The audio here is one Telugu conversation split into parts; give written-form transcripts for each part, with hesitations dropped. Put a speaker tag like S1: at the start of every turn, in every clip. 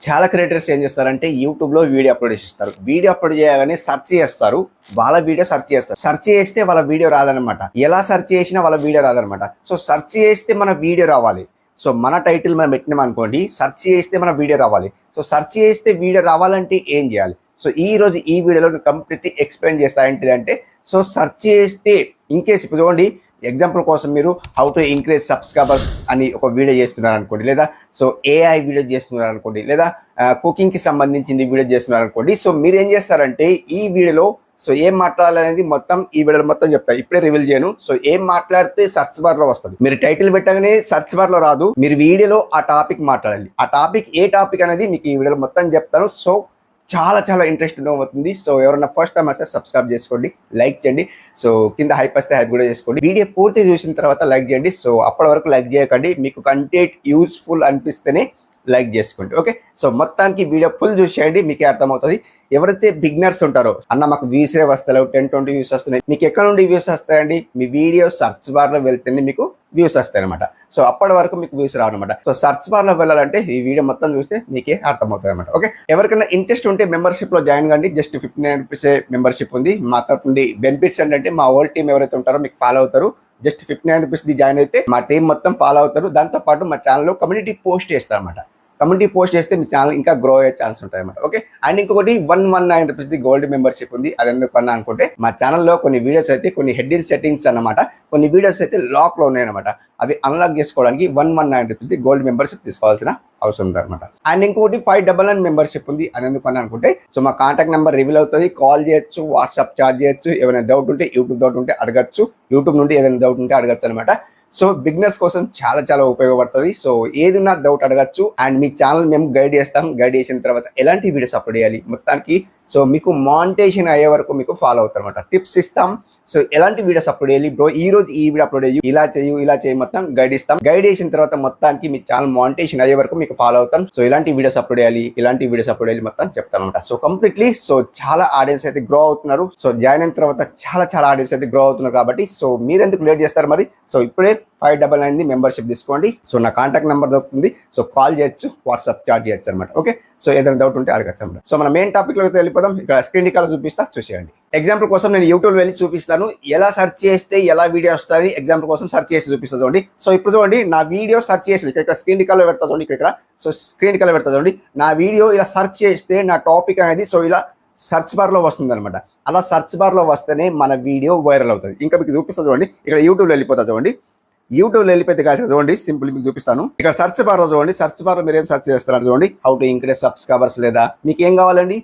S1: చాలా క్రియేటర్స్ ఏం చేస్తారంటే యూట్యూబ్లో వీడియో అప్లోడ్ చేస్తారు. వీడియో అప్లోడ్ చేయగానే సెర్చ్ చేస్తారు, వాళ్ళ వీడియో సెర్చ్ చేస్తారు. సెర్చ్ చేస్తే వాళ్ళ వీడియో రాదనమాట. ఎలా సెర్చ్ చేసినా వాళ్ళ వీడియో రాదనమాట. సో సెర్చ్ చేస్తే మన వీడియో రావాలి. సో మన టైటిల్ మనం పెట్టినాం అనుకోండి, సెర్చ్ చేస్తే మన వీడియో రావాలి. సో సెర్చ్ చేస్తే వీడియో రావాలంటే ఏం చేయాలి? సో ఈ రోజు ఈ వీడియోలో కంప్లీట్లీ ఎక్స్ప్లెయిన్ చేస్తా. ఏంటిదంటే సో సెర్చ్ చేస్తే ఇన్కేస్ ఇప్పుడు చూడండి, ఎగ్జాంపుల్ కోసం మీరు హౌ టు ఇంక్రీజ్ సబ్స్క్రైబర్స్ అని ఒక వీడియో చేస్తున్నారు అనుకోండి, లేదా సో ఏఐ వీడియో చేస్తున్నారు అనుకోండి, లేదా కుకింగ్కి సంబంధించింది వీడియో చేస్తున్నారు అనుకోండి. సో మీరు ఏం చేస్తారంటే ఈ వీడియోలో సో ఏం మాట్లాడాలనేది మొత్తం ఈ వీడియోలో మొత్తం చెప్తాను. ఇప్పుడే రివీల్ చేయను. సో ఏం మాట్లాడితే సర్చ్ బార్ లో వస్తుంది. మీరు టైటిల్ పెట్టగానే సర్చ్ బార్ లో రాదు. మీరు వీడియోలో ఆ టాపిక్ మాట్లాడాలి. ఆ టాపిక్ ఏ టాపిక్ అనేది మీకు ఈ వీడియోలో మొత్తం చెప్తాను. సో చాలా చాలా ఇంట్రెస్టింగ్ అవుతుంది. సో ఎవరైనా ఫస్ట్ టైం వస్తే సబ్స్క్రైబ్ చేసుకోండి, లైక్ చేయండి. సో కింద హైప్ వస్తే హైప్ కూడా చేసుకోండి. వీడియో పూర్తి చూసిన తర్వాత లైక్ చేయండి. సో అప్పటి వరకు లైక్ చేయకండి. మీకు కంటెంట్ యూస్ఫుల్ అనిపిస్తేనే లైక్ చేసుకోండి. ఓకే, సో మొత్తానికి వీడియో ఫుల్ చూసేయండి, మీకే అర్థమవుతుంది. ఎవరైతే బిగినర్స్ ఉంటారో, అన్న మాకు వ్యూసే వస్తలేవు, 10-20 వ్యూస్ వస్తున్నాయి, మీకు ఎక్కడ నుండి వ్యూస్ వస్తాయండి? మీ వీడియో సర్చ్ బార్లో వెళ్తేనే మీకు వ్యూస్ వస్తాయి అనమాట. సో అప్పటి వరకు మీకు వ్యూస్ రావన్నమాట. సో సర్చ్ బార్లో వెళ్ళాలంటే ఈ వీడియో మొత్తం చూస్తే మీకే అర్థమవుతుంది అనమాట. ఓకే, ఎవరికైనా ఇంట్రెస్ట్ ఉంటే మెంబర్షిప్లో జాయిన్ కండి. జస్ట్ 59 రూపీస్ మెంబర్షిప్ ఉంది. మా తరపు నుండి బెనిఫిట్స్ ఏంటంటే మా ఓల్డ్ టీం ఎవరైతే ఉంటారో మీకు ఫాలో అవుతారు. జస్ట్ 59 రూపీస్ జాయిన్ అయితే మా టీం మొత్తం ఫాలో అవుతారు. దాంతోపాటు మా ఛానల్లో కమ్యూనిటీ పోస్ట్ చేస్తారు అనమాట. కమ్యూనిటీ పోస్ట్ చేస్తే మీ ఛానల్ ఇంకా గ్రో అయ్యే ఛాన్స్ ఉంటాయి అన్నమాట. ఓకే, అండ్ ఇంకొకటి 119 రూపీస్ గోల్డ్ మెంబర్షిప్ ఉంది. అది ఎందుకు అన్నా అనుకుంటే మా ఛానల్లో కొన్ని వీడియోస్ అయితే కొన్ని హెడ్డింగ్ సెట్టింగ్స్ అన్నమాట, కొన్ని వీడియోస్ అయితే లాక్ లో ఉన్నాయన్నమాట. అవి అన్లాక్ చేసుకోవడానికి 119 రూపీస్ గోల్డ్ మెంబర్షిప్ తీసుకోవాల్సిన అవసరం ఉంది అనమాట. అండ్ ఇంకొకటి 599 మెంబర్షిప్ ఉంది. అది ఎందుకు అన్నా అనుకుంటే సో మా కాంటాక్ట్ నెంబర్ రివీల్ అవుతుంది. కాల్ చేయొచ్చు, వాట్సాప్ చార్జ్ చేయొచ్చు, ఏమైనా డౌట్ ఉంటే యూట్యూబ్ డౌట్ ఉంటే అడగచ్చు, యూట్యూబ్ నుండి ఏదైనా డౌట్ ఉంటే అడగచ్చు అనమాట. సో బిగినర్స్ కోసం చాలా చాలా ఉపయోగపడుతుంది. సో ఏది ఉన్నా డౌట్ అడగచ్చు. అండ్ మీ ఛానల్ మేము గైడ్ చేస్తాం. గైడ్ చేసిన తర్వాత ఎలాంటి వీడియోస్ అప్లోడ్ చేయాలి మొత్తానికి సో మీకు మానిటైజేషన్ అయ్యే వరకు మీకు ఫాలో అవుతారు అనమాట. టిప్స్ ఇస్తాం. సో ఎలాంటి వీడియోస్ అప్లోడ్ చేయాలి బ్రో, ఈ రోజు ఈ వీడియో అప్లోడ్ చేయి, ఇలా చేయి మొత్తం గైడ్ ఇస్తాం. గైడ్ చేసిన తర్వాత మొత్తానికి మీ ఛానల్ మానిటైజేషన్ అయ్యే వరకు మీకు ఫాలో అవుతాం. సో ఇలాంటి వీడియోస్ అప్లోడ్ చేయాలి, ఇలాంటి వీడియోస్ అప్లోడ్ చేయాలి మొత్తం చెప్తాం అనమాట. సో కంప్లీట్లీ సో చాలా ఆడియన్స్ అయితే గ్రో అవుతున్నారు. సో జాయిన్ అయిన తర్వాత చాలా ఆడియన్స్ అయితే గ్రో అవుతున్నారు. కాబట్టి సో మీరు ఎందుకు లేట్ చేస్తారు మరి? సో ఇప్పుడే 599 మెంబర్షిప్ తీసుకోండి. సో నా కాంటాక్ట్ నెంబర్ దొరుకుతుంది. సో కాల్ చేయొచ్చు, వాట్సాప్ చాట్ చేయొచ్చు అనమాట. ఓకే, సో ఏదైనా డౌట్ ఉంటే అడగచ్చు అనమాట. సో మన మెయిన్ టాపిక్ లోకి వెళ్ళిపోదాం. ఇక్కడ స్క్రీన్ రికార్డ్ చూపిస్తా, చూసేయండి. ఎగ్జాంపుల్ కోసం నేను యూట్యూబ్ వెళ్ళి చూపిస్తాను, ఎలా సెర్చ్ చేస్తే ఎలా వీడియో వస్తుంది. ఎగ్జాంపుల్ కోసం సెర్చ్ చేసి చూపిస్తా చూడండి. సో ఇప్పుడు చూడండి, నా వీడియో సెర్చ్ చేసి ఇక్కడ స్క్రీన్ రికార్డ్ లో పెడతా చూడండి. ఇక్కడ సో స్క్రీన్ రికార్డ్ లో పెడతా చూడండి. నా వీడియో ఇలా సెర్చ్ చేస్తే నా టాపిక్ అనేది సో ఇలా సర్చ్ బార్ లో వస్తుంది అనమాట. అలా సర్చ్ బార్ లో వస్తేనే మన వీడియో వైరల్ అవుతుంది. ఇంకా మీకు చూపిస్తా చూడండి. ఇక్కడ యూట్యూబ్ లో వెళ్ళిపోతా చూడండి. యూట్యూబ్ లో వెళ్ళిపోతే కాదు చూడండి, సింపుల్ మీకు చూపిస్తాను. ఇక్కడ సర్చ్ బార్ లో చూడండి. సర్చ్ బార్ లో మీరు ఏం సర్చ్ చేస్తారు చూడండి. హౌ టు ఇంక్రీజ్ సబ్స్క్రైబర్స్, లేదా మీకు ఏం కావాలండి?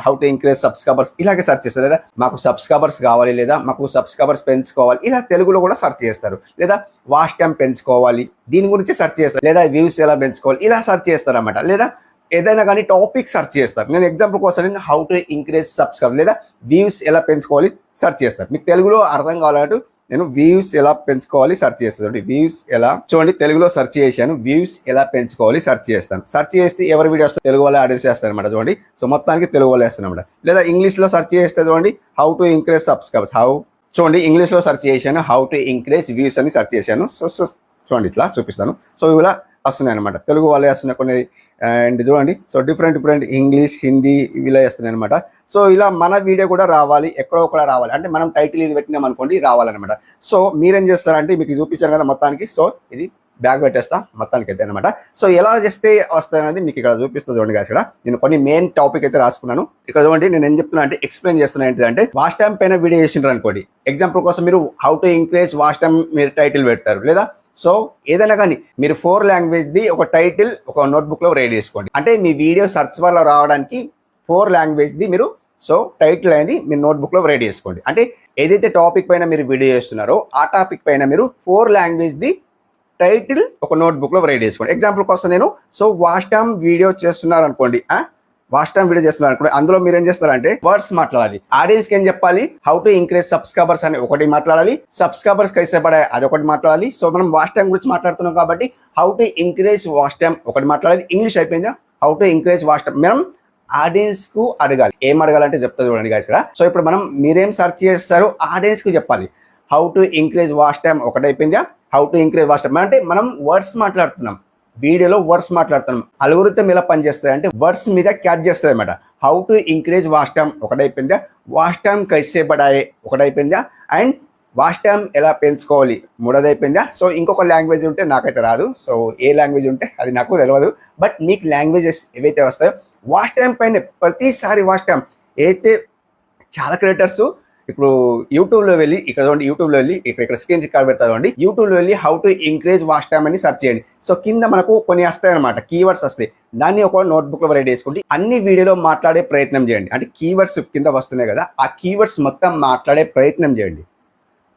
S1: హౌ టు ఇంక్రీజ్ సబ్స్క్రైబర్స్ ఇలాగే సెర్చ్ చేస్తారు. లేదా మాకు సబ్స్క్రైబర్స్ కావాలి, లేదా మాకు సబ్స్క్రైబర్స్ పెంచుకోవాలి, ఇలా తెలుగులో కూడా సెర్చ్ చేస్తారు. లేదా వాచ్ టైం పెంచుకోవాలి, దీని గురించి సెర్చ్ చేస్తారు. లేదా వ్యూస్ ఎలా పెంచుకోవాలి, ఇలా సెర్చ్ చేస్తారు అన్నమాట. లేదా ఏదైనా కానీ టాపిక్ సెర్చ్ చేస్తారు. నేను ఎగ్జాంపుల్ కోసం నేను హౌ టు ఇంక్రీజ్ సబ్స్క్రైబర్ లేదా వ్యూస్ ఎలా పెంచుకోవాలి సెర్చ్ చేస్తారు. మీకు తెలుగులో అర్థం కావాలంటూ నేను వ్యూస్ ఎలా పెంచుకోవాలి సెర్చ్ చేస్తాను. వ్యూస్ ఎలా చూడండి, తెలుగులో సెర్చ్ చేశాను. వ్యూస్ ఎలా పెంచుకోవాలి సెర్చ్ చేస్తాను. సెర్చ్ చేస్తే ఎవరి వీడియోస్ తెలుగు వాళ్ళే ఆడియన్స్ చేస్తారు అనమాట. చూడండి, సో మొత్తానికి తెలుగు వాళ్ళు వేస్తాను అనమాట. లేదా ఇంగ్లీష్లో సెర్చ్ చేస్తే చూడండి, హౌ టు ఇంక్రీజ్ సబ్స్క్రైబర్స్. చూడండి, ఇంగ్లీష్లో సెర్చ్ చేశాను, హౌ టు ఇంక్రీజ్ వ్యూస్ అని సెర్చ్ చేశాను. సో చూడండి, ఇట్లా చూపిస్తాను. సో ఇలా వస్తున్నాయి అనమాట. తెలుగు వాళ్ళే వస్తున్నాయి కొన్ని. అండ్ చూడండి, సో డిఫరెంట్ ఇంగ్లీష్, హిందీ ఇలా వస్తున్నాయి అనమాట. సో ఇలా మన వీడియో కూడా రావాలి, ఎక్కడో కూడా రావాలి అంటే మనం టైటిల్ ఇది పెట్టినాం అనుకోండి, రావాలన్నమాట. సో మీరేం చేస్తారంటే మీకు చూపించాను కదా మొత్తానికి. సో ఇది బ్యాగ్ పెట్టేస్తా మొత్తానికి అయితే అనమాట. సో ఎలా చేస్తే వస్తాయనేది మీకు ఇక్కడ చూపిస్తా చూడండి గాయస్. ఇక్కడ నేను కొన్ని మెయిన్ టాపిక్ అయితే రాసుకున్నాను. ఇక్కడ చూడండి, నేను ఏం చెప్తున్నా అంటే ఎక్స్ప్లెయిన్ చేస్తున్నా. ఏంటంటే వాచ్ టైం పైన వీడియో చేసిండ్రు అనుకోండి. ఎగ్జాంపుల్ కోసం మీరు how to increase watch time మీరు టైటిల్ పెడతారు. లేదా సో ఏదైనా కానీ మీరు 4 లాంగ్వేజ్ది ఒక టైటిల్ ఒక నోట్బుక్ లో రెడీ చేసుకోండి. అంటే మీ వీడియో సర్చ్ బార్ లో రావడానికి 4 లాంగ్వేజ్ది మీరు సో టైటిల్ అనేది మీ నోట్బుక్ లో రెడీ చేసుకోండి. అంటే ఏదైతే టాపిక్ పైన మీరు వీడియో చేస్తున్నారో ఆ టాపిక్ పైన మీరు 4 లాంగ్వేజ్ది టైటిల్ ఒక నోట్బుక్ లో రెడీ చేసుకోండి. ఎగ్జాంపుల్ కోసం నేను సో వాచ్ టైం వీడియో చేస్తున్నారు అనుకోండి. వాచ్ టైం వీడియో చేస్తున్నారు అనుకోండి. అందులో మీరు ఏం చేస్తారంటే వర్డ్స్ మాట్లాడాలి. ఆడియన్స్ కి ఏం చెప్పాలి? హౌ టు ఇంక్రీజ్ సబ్స్క్రైబర్స్ అని ఒకటి మాట్లాడాలి. సబ్స్క్రైబర్స్ కైసే పడాయి అదొకటి మాట్లాడాలి. సో మనం వాచ్ టైం గురించి మాట్లాడుతున్నాం కాబట్టి how to increase watch time ఒకటి మాట్లాడాలి. ఇంగ్లీష్ అయిపోయిందా? How to increase watch time మనం ఆడియన్స్ కు అడగాలి. ఏం అడగాలంటే చెప్తా చూడండి గాయ్స్ ఇక్కడ. సో ఇప్పుడు మనం మీరేం సెర్చ్ చేస్తారో ఆడియన్స్ కు చెప్పాలి. How to increase watch time ఒకటి అయిపోయిందా? How to increase watch time అంటే మనం వర్డ్స్ మాట్లాడుతున్నాం. వీడియోలో వర్డ్స్ మాట్లాడుతున్నాం. అల్గోరిథం ఎలా పనిచేస్తుంది అంటే వర్డ్స్ మీద క్యాచ్ చేస్తుంది అనమాట. How to increase watch time ఒకటైపోయిందా, వాచ్ టైమ్ కైసే బడాయే ఒకటైపోయిందా, అండ్ వాచ్ టైమ్ ఎలా పెంచుకోవాలి మూడోది అయిపోయిందా. సో ఇంకొక లాంగ్వేజ్ ఉంటే నాకైతే రాదు, సో ఏ లాంగ్వేజ్ ఉంటే అది నాకు తెలియదు. బట్ మీకు లాంగ్వేజెస్ ఏవైతే వస్తాయో వాచ్ టైం పైన ప్రతిసారి వాచ్ టైం అయితే చాలా క్రియేటర్స్ ఇప్పుడు యూట్యూబ్లో వెళ్ళి ఇక్కడ చూడండి, యూట్యూబ్లో వెళ్ళి ఇక్కడ స్క్రీన్ రికార్డ్ పెడతా చూడండి, యూట్యూబ్లో వెళ్ళి how to increase watch time అని సెర్చ్ చేయండి. సో కింద మనకు కొన్ని వస్తాయి అనమాట, కీవర్డ్స్ వస్తాయి. దాన్ని ఒక నోట్బుక్లో రెడీ చేసుకుంటే అన్ని వీడియోలో మాట్లాడే ప్రయత్నం చేయండి. అంటే కీవర్డ్స్ కింద వస్తున్నాయి కదా, ఆ కీవర్డ్స్ మొత్తం మాట్లాడే ప్రయత్నం చేయండి.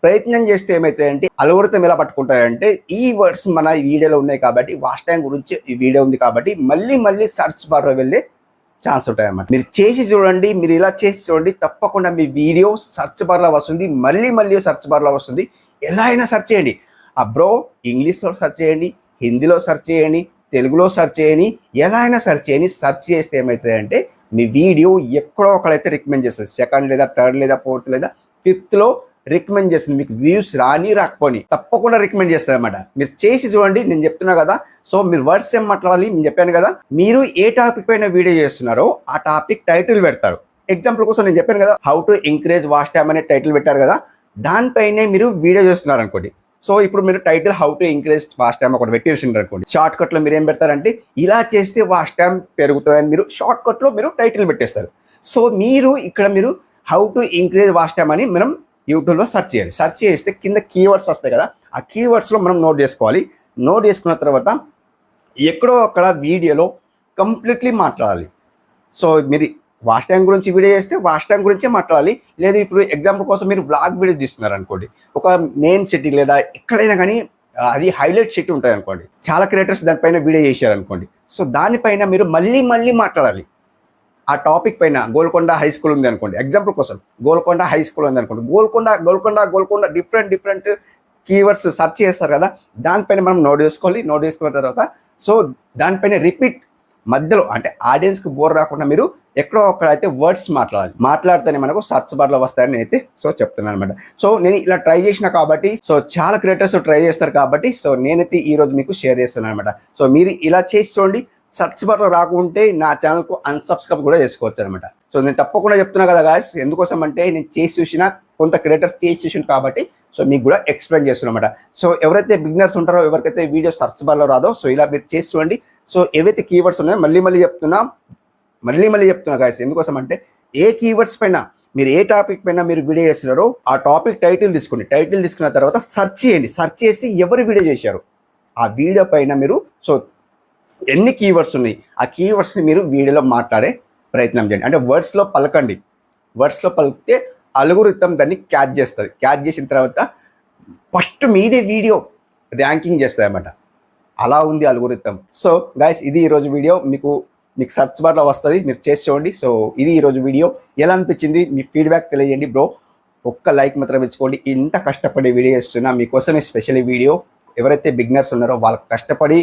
S1: ప్రయత్నం చేస్తే ఏమైతాయంటే అల్గోరిథం ఎలా పట్టుకుంటాయంటే ఈ వర్డ్స్ మన వీడియోలో ఉన్నాయి కాబట్టి వాచ్ టైం గురించి ఈ వీడియో ఉంది కాబట్టి మళ్ళీ మళ్ళీ సర్చ్ బార్లో వెళ్ళే ఛాన్స్ ఉంటాయన్నమాట. మీరు చేసి చూడండి, మీరు ఇలా చేసి చూడండి, తప్పకుండా మీ వీడియో సర్చ్ బార్లో వస్తుంది, మళ్ళీ మళ్ళీ సర్చ్ బార్లో వస్తుంది. ఎలా అయినా సర్చ్ చేయండి. బ్రో ఇంగ్లీష్లో సర్చ్ చేయండి, హిందీలో సర్చ్ చేయండి, తెలుగులో సర్చ్ చేయండి, ఎలా అయినా సర్చ్ చేయండి. సర్చ్ చేస్తే ఏమవుతుందంటే మీ వీడియో ఎక్కడో ఒకడైతే రికమెండ్ చేస్తుంది. సెకండ్ లేదా థర్డ్ లేదా ఫోర్త్ లేదా ఫిఫ్త్లో రికమెండ్ చేస్తుంది. మీకు వ్యూస్ రాకపోని తప్పకుండా రికమెండ్ చేస్తుంది అనమాట. మీరు చేసి చూడండి, నేను చెప్తున్నా కదా. సో మీరు వర్డ్స్ ఏం మాట్లాడాలి నేను చెప్పాను కదా. మీరు ఏ టాపిక్ పైన వీడియో చేస్తున్నారో ఆ టాపిక్ టైటిల్ పెడతారు. ఎగ్జాంపుల్ కోసం నేను చెప్పాను కదా, how to increase watch time అనే టైటిల్ పెట్టారు కదా, దానిపైనే మీరు వీడియో చేస్తున్నారు అనుకోండి. సో ఇప్పుడు మీరు title how to increase watch time ఒకటి పెట్టేసిండ్రు అనుకోండి. షార్ట్ కట్లో మీరు ఏం పెడతారంటే ఇలా చేస్తే వాచ్ టైమ్ పెరుగుతుందని మీరు షార్ట్ కట్లో మీరు టైటిల్ పెట్టేస్తారు. సో మీరు ఇక్కడ మీరు how to increase watch time అని మనం యూట్యూబ్లో సెర్చ్ చేయాలి. సెర్చ్ చేస్తే కింద కీవర్డ్స్ వస్తాయి కదా, ఆ కీవర్డ్స్లో మనం నోట్ చేసుకోవాలి. నోట్ చేసుకున్న తర్వాత ఎక్కడో అక్కడ వీడియోలో కంప్లీట్లీ మాట్లాడాలి. సో మీరు వాచ్ టైం గురించి వీడియో చేస్తే వాచ్ టైం గురించే మాట్లాడాలి. లేదు ఇప్పుడు ఎగ్జాంపుల్ కోసం మీరు బ్లాగ్ వీడియో తీస్తున్నారు అనుకోండి, ఒక మెయిన్ సిటీ లేదా ఎక్కడైనా కానీ అది హైలైట్ సిటీ ఉంటుంది అనుకోండి, చాలా క్రియేటర్స్ దానిపైన వీడియో చేశారు అనుకోండి. సో దానిపైన మీరు మళ్ళీ మళ్ళీ మాట్లాడాలి. ఆ టాపిక్ పైన గోల్కొండ హై స్కూల్ ఉంది అనుకోండి, ఎగ్జాంపుల్ కోసం గోల్కొండ హై స్కూల్ ఉంది అనుకోండి, గోల్కొండ డిఫరెంట్ కీవర్డ్స్ సెర్చ్ చేస్తారు కదా, దానిపైన మనం నోట్ చేసుకోవాలి. నోట్ చేసుకున్న తర్వాత సో దానిపైన రిపీట్ మధ్యలో అంటే ఆడియన్స్కి బోర్ రాకుండా మీరు ఎక్కడో ఒక్కడైతే వర్డ్స్ మాట్లాడితేనే మనకు సర్చ్ బార్లో వస్తాయని అయితే సో చెప్తున్నాను అనమాట. సో నేను ఇలా ట్రై చేసిన కాబట్టి సో చాలా క్రియేటర్స్ ట్రై చేస్తారు కాబట్టి సో నేనైతే ఈ రోజు మీకు షేర్ చేస్తున్నాను అనమాట. సో మీరు ఇలా చేసి చూడండి, సర్చ్ బార్లో రాకుంటే నా ఛానల్కు అన్సబ్స్క్రైబ్ కూడా చేసుకోవచ్చు అనమాట. సో నేను తప్పకుండా చెప్తున్నా కదా గాయస్, ఎందుకోసం అంటే నేను చేసి చూసిన కొంత క్రియేటర్స్ చేసి చూసిన కాబట్టి సో మీకు కూడా ఎక్స్ప్లెయిన్ చేస్తున్నమాట. సో ఎవరైతే బిగినర్స్ ఉంటారో, ఎవరికైతే వీడియో సర్చ్ బార్లో రాదో, సో ఇలా మీరు చేసి చూడండి. సో ఏవైతే కీవర్డ్స్ ఉన్నాయో మళ్ళీ చెప్తున్నా గాయస్, ఎందుకోసం అంటే ఏ కీవర్డ్స్ పైన మీరు ఏ టాపిక్ పైన మీరు వీడియో చేస్తున్నారో ఆ టాపిక్ టైటిల్ తీసుకోండి. టైటిల్ తీసుకున్న తర్వాత సెర్చ్ చేయండి. సెర్చ్ చేస్తే ఎవరు వీడియో చేశారు ఆ వీడియో పైన మీరు సో ఎన్ని కీవర్డ్స్ ఉన్నాయి ఆ కీవర్డ్స్ని మీరు వీడియోలో మాట్లాడే ప్రయత్నం చేయండి. అంటే వర్డ్స్లో పలకండి. వర్డ్స్లో పలికితే అల్గోరిథం దాన్ని క్యాచ్ చేస్తుంది. క్యాచ్ చేసిన తర్వాత ఫస్ట్ మీదే వీడియో ర్యాంకింగ్ చేస్తుంది అన్నమాట. అలా ఉంది అల్గోరిథం. సో గైస్ ఇది ఈరోజు వీడియో. మీకు సర్చ్ బార్లో వస్తుంది, మీరు చేసి చూడండి. సో ఇది ఈరోజు వీడియో. ఎలా అనిపించింది మీ ఫీడ్బ్యాక్ తెలియజేయండి బ్రో. ఒక్క లైక్ మాత్రం ఇచ్చుకోండి. ఇంత కష్టపడి వీడియో చేస్తున్నా మీకోసమే స్పెషల్ వీడియో. ఎవరైతే బిగినర్స్ ఉన్నారో వాళ్ళకి కష్టపడి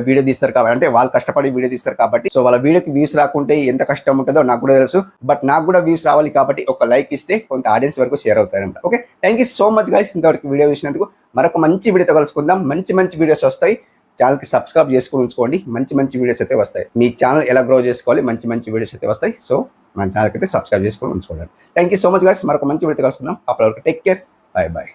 S1: వీడియో తీస్తారు కాబట్టి, అంటే వాళ్ళు కష్టపడి వీడియో తీస్తారు కాబట్టి సో వాళ్ళ వీడియోకి వ్యూస్ రాకుంటే ఎంత కష్టం ఉంటుందో నాకు కూడా తెలుసు. బట్ నాకు కూడా వ్యూస్ రావాలి కాబట్టి ఒక లైక్ ఇస్తే కొంత ఆడియన్స్ వరకు షేర్ అవుతారంట. Okay, thank you so much guys ఇంతవరకు వీడియో చూసినందుకు. మరొక మంచి వీడియోతో కలుసుకుందాం. మంచి వీడియోస్ వస్తాయి. ఛానల్కి సబ్స్క్రైబ్ చేసుకుని ఉంచుకోండి. మంచి వీడియోస్ అయితే వస్తాయి. మీ ఛానల్ ఎలా గ్రో చేసుకోవాలి, మంచి వీడియోస్ అయితే వస్తాయి. సో మన ఛానల్కి అయితే సబ్స్క్రైబ్ చేసుకుని ఉంచుకోండి. Thank you so much guys. మరొక మంచి వీడియోతో కలుసుకుందాం. అప్పటి వరకు టేక్ కేర్, బై.